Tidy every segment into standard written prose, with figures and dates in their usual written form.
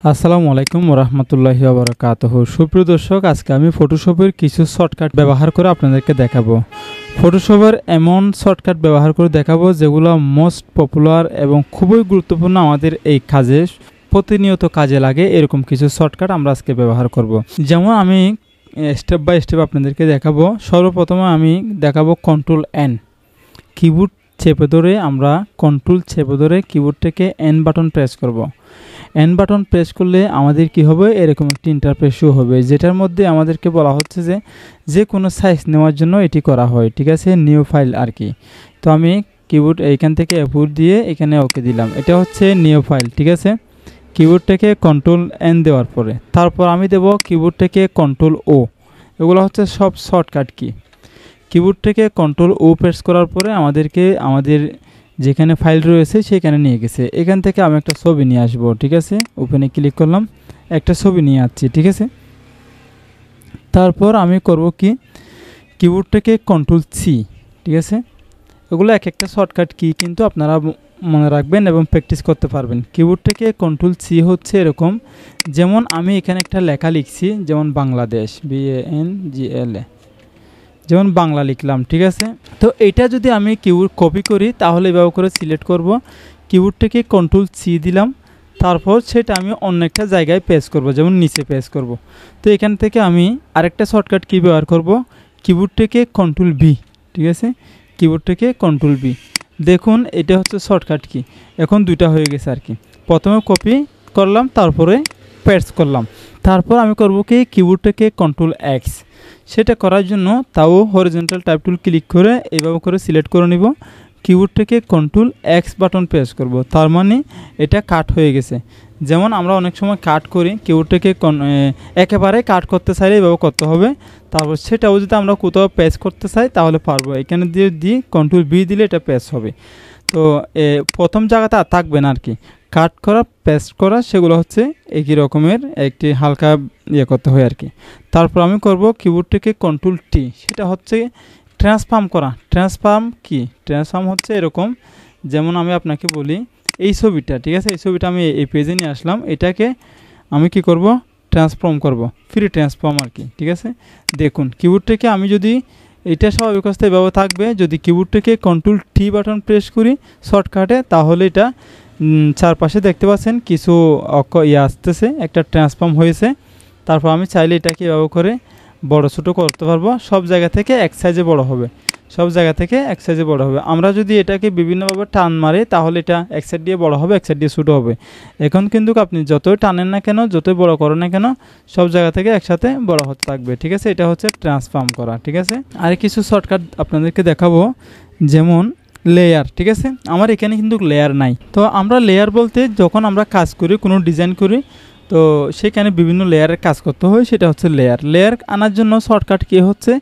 আসসালামু আলাইকুম ওরহমতুল্লাহি ওয়াবারাকাতুহু। সুপ্রিয় দর্শক, আজকে আমি ফটোশপের কিছু শর্টকাট ব্যবহার করে আপনাদেরকে দেখাবো। ফটোশপের এমন শর্টকাট ব্যবহার করে দেখাবো যেগুলো মোস্ট পপুলার এবং খুবই গুরুত্বপূর্ণ, আমাদের এই কাজে প্রতিনিয়ত কাজে লাগে। এরকম কিছু শর্টকাট আমরা আজকে ব্যবহার করব। যেমন আমি স্টেপ বাই স্টেপ আপনাদেরকে দেখাবো। সর্বপ্রথমে আমি দেখাবো কন্ট্রোল এন। কিবোর্ড চেপে ধরে আমরা কন্ট্রোল চেপে ধরে কিবোর্ডটাকে এন বাটন প্রেস করব। এন বাটন প্রেস করলে আমাদের কি হবে, এরকম একটি ইন্টারফেস শো হবে, যেটার মধ্যে আমাদেরকে বলা হচ্ছে যে কোনো সাইজ নেওয়ার জন্য এটি করা হয়। ঠিক আছে, নিউ ফাইল আর কি। তো আমি কিবোর্ড এইখান থেকে অ্যাপ্রুভ দিয়ে এখানে ওকে দিলাম। এটা হচ্ছে নিউ ফাইল। ঠিক আছে, কিবোর্ডটাকে কন্ট্রোল এন দেওয়ার পরে তারপর আমি দেব কিবোর্ডটাকে কন্ট্রোল ও। এগুলো হচ্ছে সব শর্টকাট কি। কিবোর্ড থেকে কন্ট্রোল ও প্রেস করার পরে আমাদের যেখানে ফাইল রয়েছে সেখানে নিয়ে গেছে। এখান থেকে আমি একটা ছবি নিয়ে আসবো। ঠিক আছে, ওপেনে ক্লিক করলাম, একটা ছবি নিয়ে আসছি। ঠিক আছে, তারপর আমি করব কি, কিবোর্ড থেকে কন্ট্রোল সি। ঠিক আছে, এগুলো এক একটা শর্টকাট কি, কিন্তু আপনারা মনে রাখবেন এবং প্র্যাকটিস করতে পারবেন। কিবোর্ড থেকে কন্ট্রোল সি হচ্ছে এরকম, যেমন আমি এখানে একটা লেখা লিখছি, যেমন বাংলাদেশ, BANGLA, যেমন বাংলা লিখলাম। ঠিক আছে, তো এইটা যদি আমি কিবোর্ড কপি করি তাহলে এভাবে করে সিলেক্ট করব, কিবোর্ড থেকে কন্ট্রোল সি দিলাম, তারপর সেটা আমি অন্য একটা জায়গায় পেস্ট করব, যেমন নিচে পেস্ট করব। তো এখান থেকে আমি আরেকটা শর্টকাট কি ব্যবহার করব, কিবোর্ড থেকে কন্ট্রোল ভি। ঠিক আছে, কিবোর্ড থেকে কন্ট্রোল ভি। দেখুন এটা হচ্ছে শর্টকাট কি। এখন দুইটা হয়ে গেছে আর কি। প্রথমে কপি করলাম, তারপরে পেস্ট করলাম। তারপর আমি করব কি, কিবোর্ড থেকে কন্ট্রোল এক্স। সেটা করার জন্য তাও হরিজন্টাল টাইপ টুল ক্লিক করে এইভাবে করে সিলেক্ট করে নিব, কিবোর্ড থেকে কন্ট্রোল এক্স বাটন প্রেস করব। তার মানে এটা কাট হয়ে গেছে। যেমন আমরা অনেক সময় কাট করি, কিবোর্ড থেকে একেবারে কাট করতে চাইলে এইভাবে করতে হবে। তারপর সেটাও যদি আমরা কোথাও পেস্ট করতে চাই তাহলে পারবো। এখানে দিয়ে কন্ট্রোল ভি দিলে এটা পেস্ট হবে। তো প্রথম জায়গাতে আর থাকবে না আর কি, কাট করা পেস্ট করা সেগুলো হচ্ছে একই রকমের, একটি হালকা করতে হয় আর কি। তারপর আমি করব কিবোর্ড থেকে কন্ট্রোল টি, সেটা হচ্ছে ট্রান্সফর্ম করা। ট্রান্সফর্ম কি, ট্রান্সফর্ম হচ্ছে এরকম, যেমন আমি আপনাকে বলি এই ছবিটা। ঠিক আছে, এই ছবিটা আমি এই পেজে নিয়ে আসলাম, এটাকে আমি কি করব, ট্রান্সফর্ম করব, ফ্রি ট্রান্সফর্ম আর কি। ঠিক আছে, দেখুন কিবোর্ড থেকে আমি যদি এটা স্বাভাবিক অবস্থায় ব্যবহার থাকবে, যদি কিবোর্ড থেকে কন্ট্রোল টি বাটন প্রেস করি শর্টকাটে, তাহলে এটা চারপাশে দেখতে পাচ্ছেন কিছু আসতেছে, একটা ট্রান্সফর্ম হয়েছে। তারপর আমি চাইলে এটাকে ব্যবহার করে বড় ছোটো করতে পারবো। সব জায়গা থেকে এক সাইজে বড় হবে, সব জায়গা থেকে এক সাইজে বড় হবে। আমরা যদি এটাকে বিভিন্নভাবে টান মারি তাহলে এটা এক সাইড দিয়ে বড় হবে, এক সাইড দিয়ে ছোটো হবে। এখন কিন্তু আপনি যতই টানেন না কেন, যতই বড় করেন না কেন, সব জায়গা থেকে একসাথে বড় হতে থাকবে। ঠিক আছে, এটা হচ্ছে ট্রান্সফর্ম করা। ঠিক আছে, আর কিছু শর্টকাট আপনাদেরকে দেখাবো, যেমন লেয়ার। ঠিক আছে, আমার এখানে কিন্তু লেয়ার নাই। তো আমরা লেয়ার বলতে যখন আমরা কাজ করি, কোনো ডিজাইন করি, তো সেখানে বিভিন্ন লেয়ারের কাজ করতে হয়, সেটা হচ্ছে লেয়ার। লেয়ার আনার জন্য শর্টকাট কি হচ্ছে,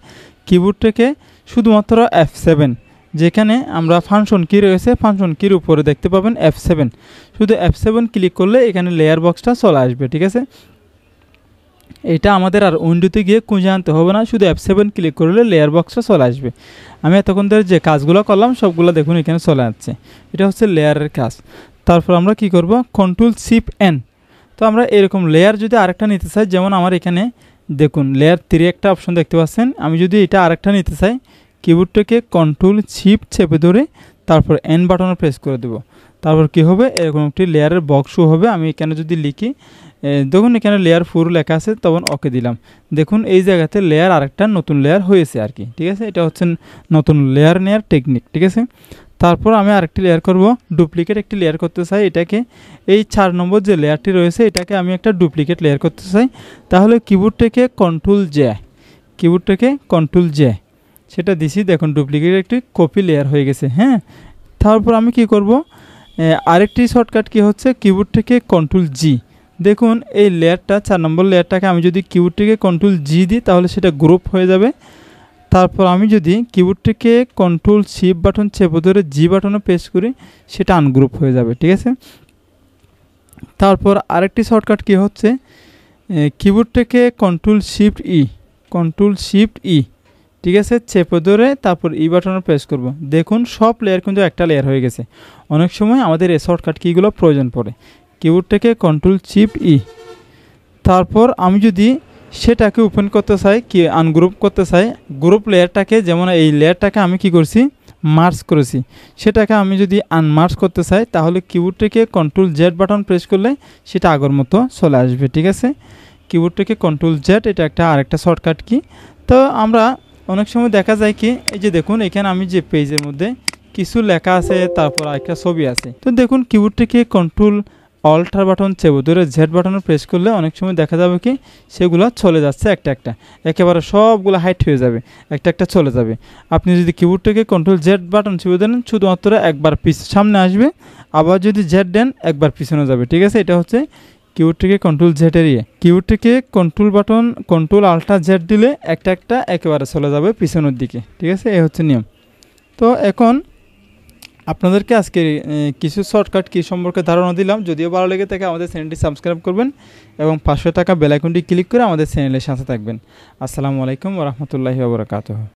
কিবোর্ড থেকে শুধুমাত্র F7, যেখানে আমরা ফাংশন কি রয়েছে, ফাংশন কির উপরে দেখতে পাবেন F7, শুধু F7 ক্লিক করলে এখানে লেয়ার বক্সটা চলে আসবে। ঠিক আছে, এটা আমাদের আর উইন্ডোতে গিয়ে খুঁজে আনতে হবে না, শুধু F7 ক্লিক করলে লেয়ার বক্সটা চলে আসবে। আমি এতক্ষণ ধরে যে কাজগুলো করলাম সবগুলো দেখুন এখানে চলে আসছে। এটা হচ্ছে লেয়ারের কাজ। তারপর আমরা কি করব, কন্ট্রোল শিফট এন। তো আমরা এরকম লেয়ার যদি আরেকটা নিতে চাই, যেমন আমার এখানে দেখুন লেয়ার 3 একটা অপশন দেখতে পাচ্ছেন, আমি যদি এটা আরেকটা নিতে চাই, কিবোর্ডটাকে কন্ট্রোল শিফট চেপে ধরে তারপর এন বাটনে প্রেস করে দেব। তারপর কি হবে, এরকম একটি লেয়ারের বক্স শো হবে। আমি এখানে যদি লিখি, দেখুন এখানে লেয়ার 4 লেখা আছে, তখন ওকে দিলাম। দেখুন এই জায়গাতে লেয়ার আরেকটা নতুন লেয়ার হয়েছে আর কি। ঠিক আছে, এটা হচ্ছে নতুন লেয়ার নেওয়ার টেকনিক। ঠিক আছে, তারপর আমি আরেকটি লেয়ার করব, ডুপ্লিকেট একটি লেয়ার করতে চাই। এটাকে এই 4 নম্বর যে লেয়ারটি রয়েছে এটাকে আমি একটা ডুপ্লিকেট লেয়ার করতে চাই, তাহলে কিবোর্ড থেকে কন্ট্রোল জে, কিবোর্ড থেকে কন্ট্রোল জে সেটা দিছি। দেখুন ডুপ্লিকেট একটি কপি লেয়ার হয়ে গেছে। হ্যাঁ, তারপর আমি কি করব, আরেকটি শর্টকাট কি হচ্ছে, কিবোর্ড থেকে কন্ট্রোল জি। দেখুন এই লেয়ারটা 4 নম্বর লেয়ারটাকে আমি যদি কিবোর্ড থেকে কন্ট্রোল জি দিই তাহলে সেটা গ্রুপ হয়ে যাবে। তারপর আমি যদি কিবোর্ড থেকে কন্ট্রোল শিফট বাটন চেপে ধরে জি বাটনে প্রেস করি, সেটা আনগ্রুপ হয়ে যাবে। ঠিক আছে, তারপর আরেকটি শর্টকাট কি হচ্ছে, কিবোর্ড থেকে কন্ট্রোল শিফট ই, কন্ট্রোল শিফট ই। ঠিক আছে, চেপে ধরে তারপর ই বাটনে প্রেস করব। দেখুন সব লেয়ার কিন্তু একটা লেয়ার হয়ে গেছে। অনেক সময় আমাদের এই শর্টকাট কিগুলো প্রয়োজন পড়ে, কিবোর্ড থেকে কন্ট্রোল চিপ ই। তারপর আমি যদি সেটাকে ওপেন করতে চাই, কি আনগ্রুপ করতে চাই, গ্রুপ লেয়ারটাকে, যেমন এই লেয়ারটাকে আমি কি করছি মার্জ করেছি, সেটাকে আমি যদি আনমার্জ করতে চাই তাহলে কিবোর্ড থেকে কন্ট্রোল জেড বাটন প্রেস করলে সেটা আগের মতো চলে আসবে। ঠিক আছে, কিবোর্ড থেকে কন্ট্রোল জেড, এটা একটা আরেকটা শর্টকাট কি। তো আমরা অনেক সময় দেখা যায় কি, এই যে দেখুন এখানে আমি যে পেজের মধ্যে কিছু লেখা আছে, তারপর আরেকটা ছবি আছে। তো দেখুন কিবোর্ড থেকে কন্ট্রোল অল্টার বাটন চেপে ধরে জেড বাটনে প্রেস করলে অনেক সময় দেখা যাবে কি সেগুলো চলে যাচ্ছে একটা একটা, একেবারে সবগুলো হাইট হয়ে যাবে, একটা একটা চলে যাবে। আপনি যদি কিবোর্ড থেকে কন্ট্রোল জেড বাটন চেপে দেন শুধুমাত্র একবার সামনে আসবে, আবার যদি জেড দেন একবার পিছনে যাবে। ঠিক আছে, এটা হচ্ছে কিবোর্ড থেকে কন্ট্রোল জেড এরিয়া। কিবোর্ড থেকে control button control alter Z দিলে একটা একটা একেবারে চলে যাবে পিছনের দিকে। ঠিক আছে, এই হচ্ছে নিয়ম। তো এখন আপনাদেরকে আজকে কিছু শর্টকাট কি সম্পর্কে ধারণা দিলাম। যদিও ভালো লেগে থাকে আমাদের চ্যানেলটি সাবস্ক্রাইব করবেন এবং 500 টাকা বেল আইকনটি ক্লিক করে আমাদের চ্যানেলের সাথে থাকবেন। আসসালামু আলাইকুম ওয়া রাহমাতুল্লাহি ওয়া বারাকাতুহু।